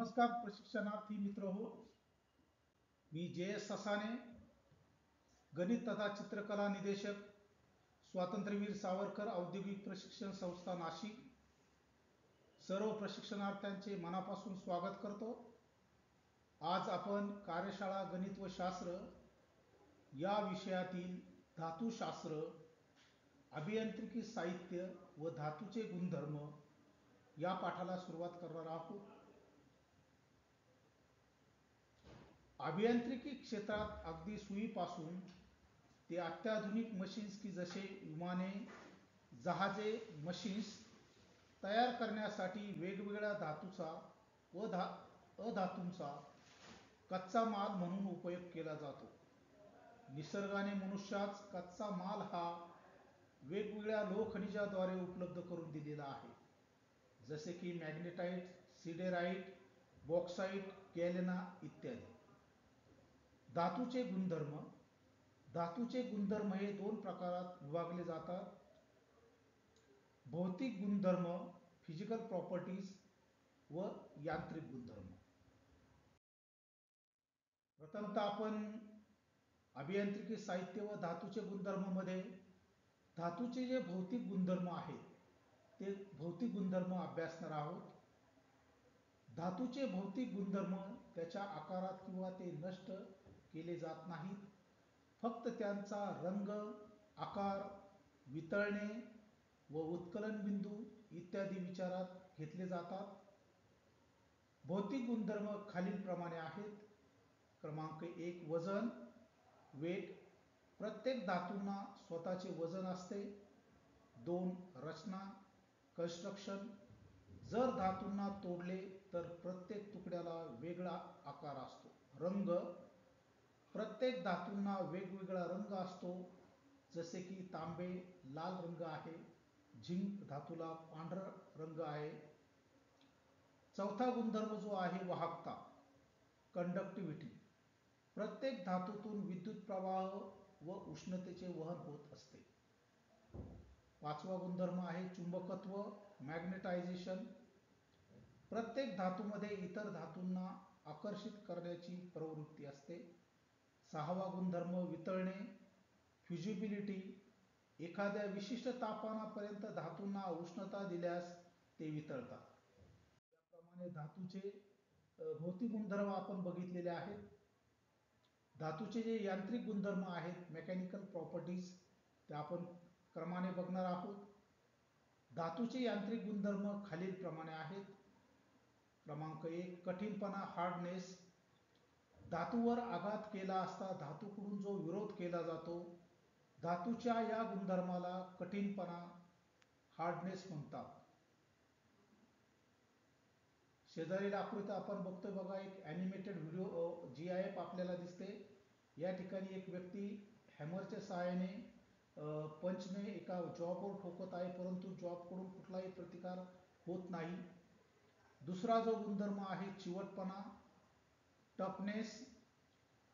नमस्कार प्रशिक्षणार्थी मित्र हो. मी JS ससाने, गणित तथा चित्रकला निदेशक, स्वातंत्र्यवीर सावरकर औद्योगिक प्रशिक्षण संस्था नाशिक, सर्व प्रशिक्षणार्थ्यांचे मनापासून स्वागत करतो. आज आपण कार्यशाळा गणित व शास्त्र या विषयातील धातुशास्त्र, अभियांत्रिकी साहित्य व धातूचे गुणधर्म या पाठाला सुरुवात करणार आहोत. अभियांत्रिकी क्षेत्रात अगदी सुईपासून ते अत्याधुनिक मशीन्स की जसे विमाने, जहाजे, मशीन्स तयार करण्यासाठी वेगवेगळ्या धातूचा व अधातूंचा कच्चा माल म्हणून उपयोग केला जातो. निसर्गाने मनुष्यास कच्चा माल हा वेगवेगळ्या लोहखनिजाद्वारे उपलब्ध करून दिलेला आहे, जसे की मॅग्नेटाइट, सिडेराइट, बॉक्साइट, गॅलेना इत्यादी. धातूचे गुणधर्म. धातूचे गुणधर्म हे दोन प्रकारात विभागले जातात. भौतिक गुणधर्म फिजिकल प्रॉपर्टीज व यांत्रिक गुणधर्म. प्रथमतः आपण अभियांत्रिकी साहित्य व धातूचे गुणधर्म मध्ये धातूचे जे भौतिक गुणधर्म आहेत ते भौतिक गुणधर्म अभ्यासणार आहोत. धातूचे भौतिक गुणधर्म त्याच्या आकारात किंवा ते नष्ट केले जात नाहीत, फक्त त्यांचा रंग, आकार, वितळणे व उत्कलन बिंदू इत्यादी विचारात घेतले जातात. भौतिक गुणधर्म खालील प्रमाणे आहेत. क्रमांक 1 वजन, वेट. प्रत्येक धातूंना स्वतःचे वजन असते. 2 रचना, कन्स्ट्रक्शन. जर धातूंना तोडले तर प्रत्येक तुकड्याला वेगळा आकार असतो. रंग. प्रत्येक धातूंना वेगवेगळा रंग असतो, जसे की तांबे लाल रंग आहे, झिंक धातूला पांढरा रंग आहे. चौथा गुणधर्म जो आहे वाहकता, कंडक्टिव्हिटी. प्रत्येक धातूतून विद्युत प्रवाह व उष्णतेचे वहन होत असते. पाचवा गुणधर्म आहे चुंबकत्व, मॅग्नेटायझेशन. प्रत्येक धातूमध्ये इतर धातूंना आकर्षित करण्याची प्रवृत्ती असते. सहावा गुणधर्म वितळणे, फ्युजिबिलिटी. एखाद्या विशिष्ट तापमानापर्यंत धातूंना उष्णता दिल्यास ते वितळतात. त्याप्रमाणे धातूचे भौतिक गुणधर्म आपण बघितलेले आहेत. धातूचे जे यांत्रिक गुणधर्म आहेत, मेकॅनिकल प्रॉपर्टीज, ते आपण क्रमाने बघणार आहोत. धातूचे यांत्रिक गुणधर्म खालील प्रमाणे आहेत. क्रमांक 1 कठीणपणा, हार्डनेस. धातूवर आघात केला असता धातूकडून जो विरोध केला जातो, धातूच्या या गुणधर्माला कठीणपणा, हार्डनेस म्हणतात. शेजारील आकृतीत आपण बघतोय बघा, एक ॲनिमेटेड व्हिडिओ GIF आपल्याला दिसते. या ठिकाणी एक व्यक्ती हॅमरच्या सहाय्याने पंचने एका जॉबवर ठोकत आहे, परंतु जॉबकडून कुठलाही प्रतिकार होत नाही. दुसरा जो गुणधर्म आहे चिवटपणा, टफनेस.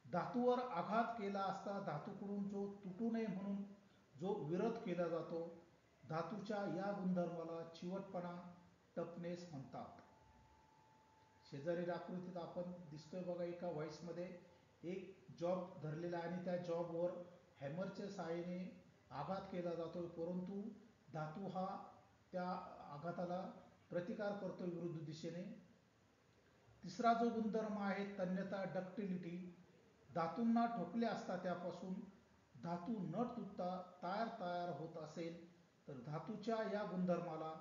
धातूवर आघात केला असता धातूकडून जो तुटू नये म्हणून जो विरोध केला जातो, धातूच्या या गुणधर्माला चिवटपणा, टफनेस म्हणतात. शेजारील आकृतीत आपण दिसतोय बघा, एका व्हाईसमध्ये एक जॉब धरलेला आणि त्या जॉबवर हॅमरच्या सहाय्याने आघात केला जातो, परंतु धातू हा त्या आघाताला प्रतिकार करतो विरुद्ध दिशेने. तिसरा जो गुणधर्म आहे तन्यता, डक्टिलिटी. धातूंना ठोकले असता त्यापासून धातू न तुटता तयार होत असेल तर धातूच्या या गुणधर्माला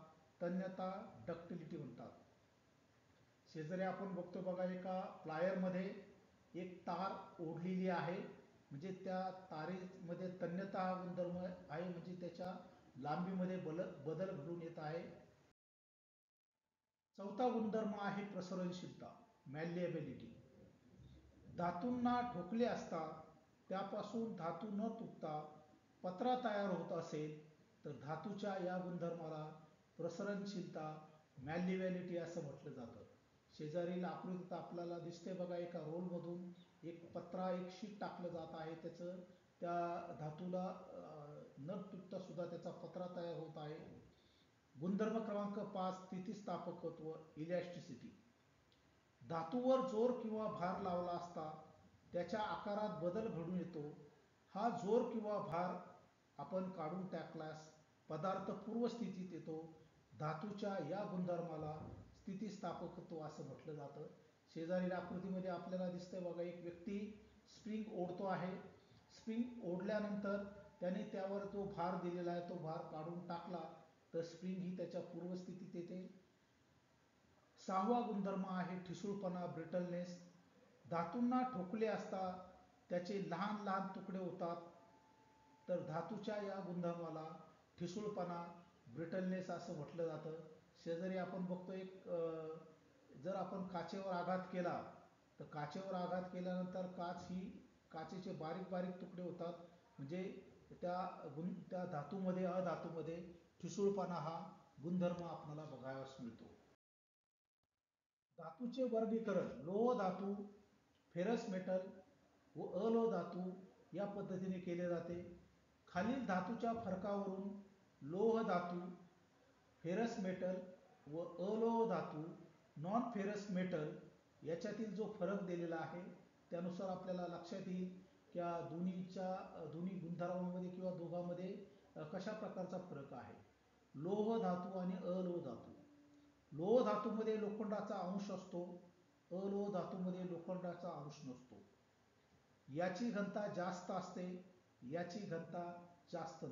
तन्यता, डक्टिलिटी म्हणतात. शेजारी आपण बघतो बघा, एका प्लायरमध्ये एक तार ओढलेली आहे, म्हणजे त्या तारेमध्ये तन्यता हा गुणधर्म आहे, म्हणजे त्याच्या लांबीमध्ये बदल घडून येत आहे. चौथा गुणधर्म आहे प्रसरणशीलता, मॅल्लेबिलिटी. धातूंना ठोकले असता त्यापासून धातू न तुटता पत्रा तयार होत असेल तर धातूच्या या गुणधर्माला प्रसरणशीलता, मॅल्लेबिलिटी असं म्हटलं जातं. शेजारील आकृतीत आपल्याला दिसते बघा, एका रोलमधून एक पत्रा, एक शीट टाकलं जात आहे, त्याचं त्या धातूला न तुटता सुद्धा त्याचा पत्रा तयार होत आहे. गुणधर्म क्रमांक 5 स्थितिस्थापकत्व, इलॅस्टिसिटी. धातूवर जोर किंवा भार लावला असता त्याच्या आकारात बदल घडून येतो. हा जोर किंवा भार आपण काढून टाकल्यास पदार्थ पूर्वस्थितीत येतो. धातूच्या या गुणधर्माला स्थितिस्थापकत्व असं म्हटलं जातं. शेजारील आकृतीमध्ये आपल्याला दिसतंय बघा, एक व्यक्ती स्प्रिंग ओढतो आहे. स्प्रिंग ओढल्यानंतर त्याने त्यावर जो भार दिलेला आहे तो भार काढून टाकला तर स्प्रिंग ही त्याच्या पूर्वस्थितीत येते. 6वा गुणधर्म आहे ठिसूळपणा, ब्रिटलनेस. धातूंना ठोकले असता त्याचे लहान लहान तुकडे होतात, तर धातूच्या या गुणधर्माला ठिसूळपणा, ब्रिटलनेस असं म्हटलं जातं. शेजारी आपण बघतो एक जर आपण काचेवर आघात केला तर काचेवर आघात केल्यानंतर काचेचे बारीक बारीक तुकडे होतात, म्हणजे त्या धातूमध्ये अधातूमध्ये ठिसूळपणा हा गुणधर्म आपल्याला बघायला मिळतो. धातूचे वर्गीकरण लोह धातू, फेरस मेटल व अलोह धातू या पद्धतीने केले जाते. खालील धातूच्या फरकावरून लोह धातू, फेरस मेटल व अलोह धातू, नॉन फेरस मेटल याच्यातील जो फरक दिलेला आहे त्यानुसार आपल्याला लक्षात येईल की दोन्ही गुणधर्मामध्ये किंवा दोघांमध्ये कशा प्रकारचा फरक आहे. लोह धातू आणि अलोह धातू. लोह धातूमध्ये लोखंडाचा अंश असतो, अलोह धातूमध्ये लोखंडाचा अंश नसतो. याची घनता जास्त असते, याची घनता जास्त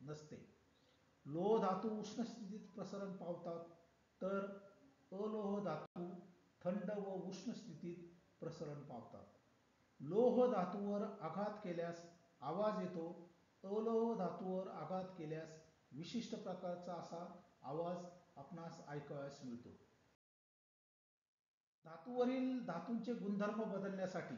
नसते. लोह धातू उष्ण स्थितीत प्रसरण पावतात, तर अलोह धातू थंड व उष्ण स्थितीत प्रसरण पावतात. लोह धातूवर आघात केल्यास आवाज येतो, अलोह धातूवर आघात केल्यास विशिष्ट प्रकारचा असा आवाज आपणास ऐकावयास मिळतो. धातूवरील धातूंचे गुणधर्म बदलण्यासाठी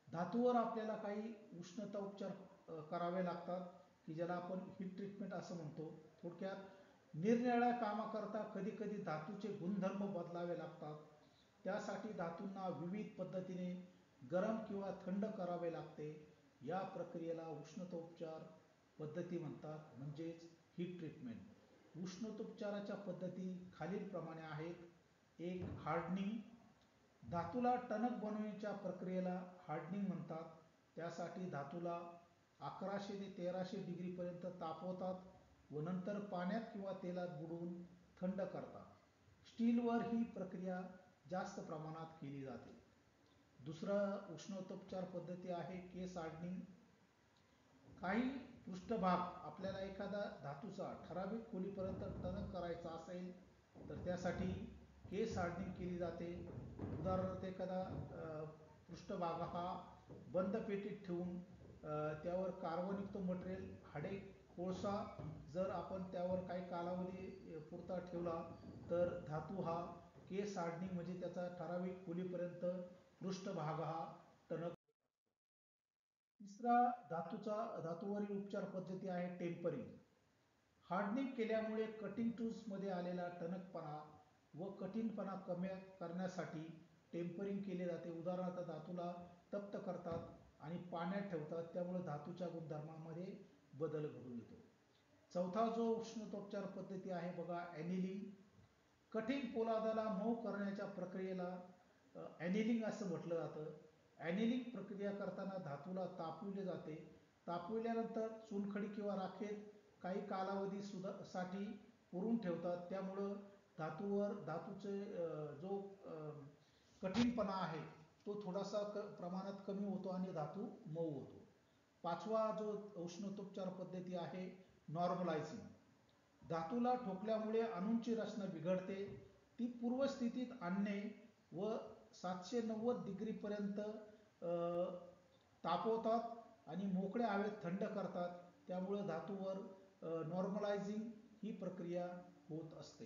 धातूवर आपल्याला काही उष्णता उपचार करावे लागतात की ज्याला आपण हीट ट्रीटमेंट असं म्हणतो. थोडक्यात निरनिराळ्या कामाकरता कधी कधी धातूचे गुणधर्म बदलावे लागतात. त्यासाठी धातूंना विविध पद्धतीने गरम किंवा थंड करावे लागते. या प्रक्रियेला उष्णतोपचार पद्धती म्हणतात, म्हणजेच हीट ट्रीटमेंट. उष्णतोपचाराच्या पद्धती खालीलप्रमाणे आहेत. एक, हार्डनिंग. धातूला टणक बनवण्याच्या प्रक्रियेला हार्डनिंग म्हणतात. त्यासाठी धातूला 1100 ते 1300 डिग्री पर्यंत तापवतात व नंतर पाण्यात किंवा तेलात बुडवून थंड करतात. स्टीलवर ही प्रक्रिया जास्त प्रमाणात केली जाते. दुसरा उष्णतोपचार पद्धती आहे केस हार्डनिंग. काही पृष्ठभाग आपल्याला एखादा धातूचा ठराविक खोलीपर्यंत टणक करायचा असेल तर त्यासाठी केस हार्डनिंग केली जाते. उदाहरणार्थ एखादा पृष्ठभाग हा बंद पेटीत ठेवून त्यावर कार्बनयुक्त मटेरियल, हाडे, कोळसा जर आपण त्यावर काही कालावधी पुरता ठेवला तर धातू हा केस हार्डनिंग म्हणजे त्याचा ठराविक खोलीपर्यंत पृष्ठभाग हा टणक. तिसरा धातूवरील उपचार पद्धती आहे टेम्परिंग. हार्डनिंग केल्यामुळे कटिंग टूल्समध्ये आलेला टणकपणा व कठीणपणा कमी करण्यासाठी टेम्परिंग केले जाते. उदाहरणार्थ धातूला तप्त करतात आणि पाण्यात ठेवतात, त्यामुळे धातूच्या गुणधर्मामध्ये बदल घडून येतो. चौथा जो उष्णतोपचार पद्धती आहे बघा, ॲनिलिंग. कठीण पोलादाला मऊ करण्याच्या प्रक्रियेला ॲनिलिंग असं म्हटलं जातं. ॲनिलिंग प्रक्रिया करताना धातूला तापविले जाते. तापविल्यानंतर चुनखडी किंवा राखेत काही कालावधी साठी पुरून ठेवतात, त्यामुळं धातूचे जो कठीणपणा आहे तो थोडासा प्रमाणात कमी होतो आणि धातू मऊ होतो. पाचवा जो उष्णतोपचार पद्धती आहे नॉर्मलायझिंग. धातूला ठोकल्यामुळे अणूंची रचना बिघडते, ती पूर्वस्थितीत आणणे व 790 डिग्री पर्यंत तापवतात आणि मोकळ्या हवेत थंड करतात, त्यामुळे धातूवर नॉर्मलायझिंग ही प्रक्रिया होत असते.